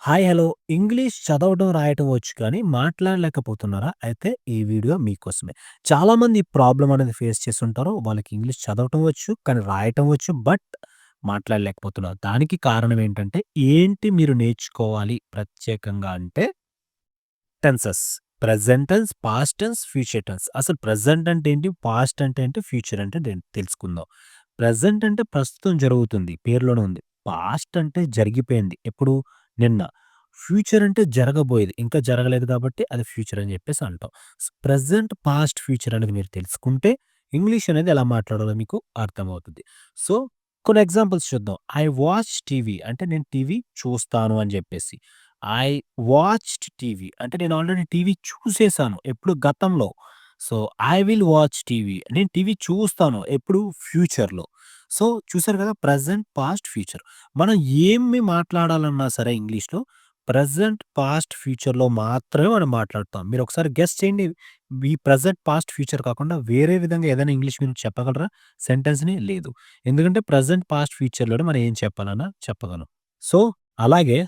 Hi! Hello! English చదవడం, రాయటం వచ్చు కానీ మాట్లాడలేకపోతున్నారా? అయితే ఈ వీడియో మీకోసమే. చాలామంది ఈ ప్రాబ్లమ్ అనేది ఫేస్ చేసుంటారు. వాళ్ళకి ఇంగ్లీష్ చదవటం వచ్చు, కానీ రాయటం వచ్చు. బట్ మాట్లాడలేకపోతున్నారు. దానికి కారణం ఏంటంటే, ఏంటి మీరు నేర్చుకోవాలి ప్రత్యేకంగా అంటే tenses. Present tense, past tense, future tense. అసలు ప్రెజెంట్ అంటే ఏంటి? పాస్ట్ అంటే ఏంటి? ఫ్యూచర్ అంటే ఏంటి తెలుసుకుందాం. ప్రెజెంట్ అంటే ప్రస్తుతం జరుగుతుంది. పేరులోనే ఉంది. పాస్ట్ అంటే జరిగిపోయింది. ఎప్పుడు? నిన్న. ఫ్యూచర్ అంటే జరగబోయేది. ఇంకా జరగలేదు కాబట్టి అది ఫ్యూచర్ అని చెప్పేసి అంటాం. ప్రెజెంట్, పాస్ట్, ఫ్యూచర్ అనేది మీరు తెలుసుకుంటే ఇంగ్లీష్ అనేది ఎలా మాట్లాడాలో మీకు అర్థమవుతుంది. సో, కొన్ని ఎగ్జాంపుల్స్ చూద్దాం. ఐ వాచ్ టీవీ అంటే నేను టీవీ చూస్తాను అని చెప్పేసి. ఐ వాచ్డ్ టీవీ అంటే నేను ఆల్రెడీ టీవీ చూసేసాను. ఎప్పుడు? గతంలో. So, I will watch TV నేను టీవీ చూస్తాను. ఎప్పుడు? ఫ్యూచర్‌లో. సో, చూసారు కదా! Present, past, future. మనం ఏమి మాట్లాడాలన్నా సరే ఇంగ్లీష్‌లో ప్రెజెంట్, పాస్ట్, ఫ్యూచర్‌లో మాత్రమే మనం మాట్లాడతాం. మీరొకసారి గెస్ చేయండి. ఈ ప్రెజెంట్, పాస్ట్, ఫ్యూచర్ కాకుండా వేరే విధంగా ఏదైనా ఇంగ్లీష్ మీరు చెప్పగలరా సెంటెన్స్‌ని? లేదు. ఎందుకంటే ప్రెజెంట్, పాస్ట్, ఫ్యూచర్‌లోనే మనం ఏం చెప్పాలన్నా చెప్పగలం. సో, అలాగే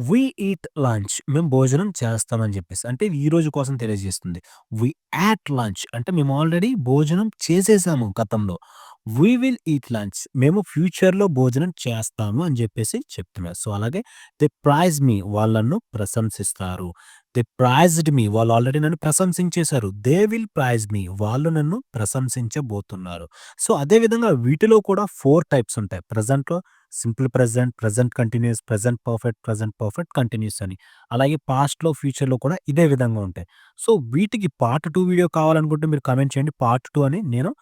వి ఈట్ లంచ్ మేము భోజనం చేస్తామని జెప్పేసి. అంటే ఈ రోజు కోసం తెలియజేస్తుంది. వి యాట్ లంచ్ అంటే మేము ఆల్రెడీ భోజనం చేసేసాము గతంలో. వి విల్ ఈట్ లంచ్ మేము ఫ్యూచర్‌లో భోజనం చేస్తాము అని జెప్పేసి చెప్తున్నారు. సో, అలాగే దే ప్రైజ్ మీ వాళ్ళు నన్ను ప్రశంసిస్తారు. దే ప్రైజ్డ్ మీ వాళ్ళు ఆల్రెడీ నన్ను ప్రశంసించేసారు. దే విల్ ప్రైజ్ మీ వాళ్ళు నన్ను ప్రశంసించబోతున్నారు. సో, అదే విధంగా వీటిలో కూడా 4 టైప్స్ ఉంటాయి. ప్రెజెంట్‌లో simple present, present continuous, present perfect, continuous అని. అలాగే పాస్ట్‌లో, ఫ్యూచర్‌లో కూడా ఇదే విధంగా ఉంటాయి. సో, వీటికి పార్ట్ 2 వీడియో కావాలనుకుంటే మీరు కామెంట్ చేయండి. పార్ట్ 2 అని నేను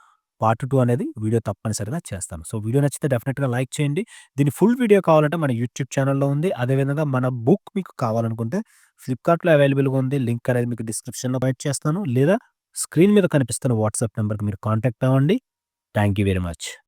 పార్ట్ 2 అనేది వీడియో తప్పనిసరిగా చేస్తాను. సో, వీడియో నచ్చితే డెఫినిట్‌గా లైక్ చేయండి. దీని ఫుల్ వీడియో కావాలంటే మన యూట్యూబ్ ఛానెల్‌లో ఉంది. అదే విధంగా మన బుక్ మీకు కావాలనుకుంటే ఫ్లిప్‌కార్ట్‌లో అవైలబుల్‌గా ఉంది. లింక్ అనేది మీకు డిస్క్రిప్షన్‌లో ప్రొవైడ్ చేస్తాను. లేదా స్క్రీన్ మీద కనిపిస్తున్న వాట్సాప్ నంబర్‌కి మీరు కాంటాక్ట్ అవ్వండి. Thank you very much.